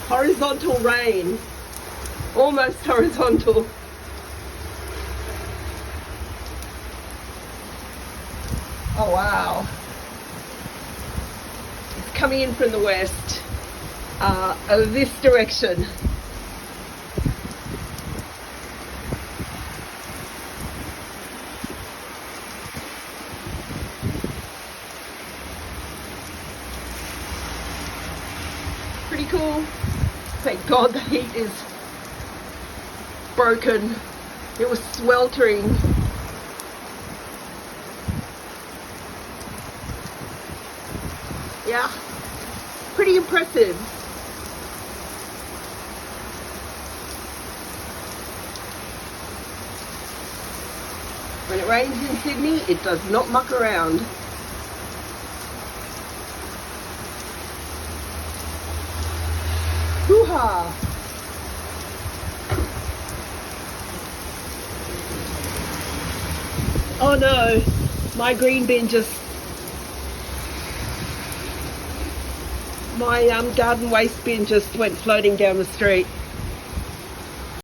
Horizontal rain. Almost horizontal. Oh wow. It's coming in from the west, this direction. Pretty cool. Thank God the heat is broken. It was sweltering. Yeah, pretty impressive. When it rains in Sydney, it does not muck around. Hoo-ha! Oh no, my green bin just... My garden waste bin just went floating down the street.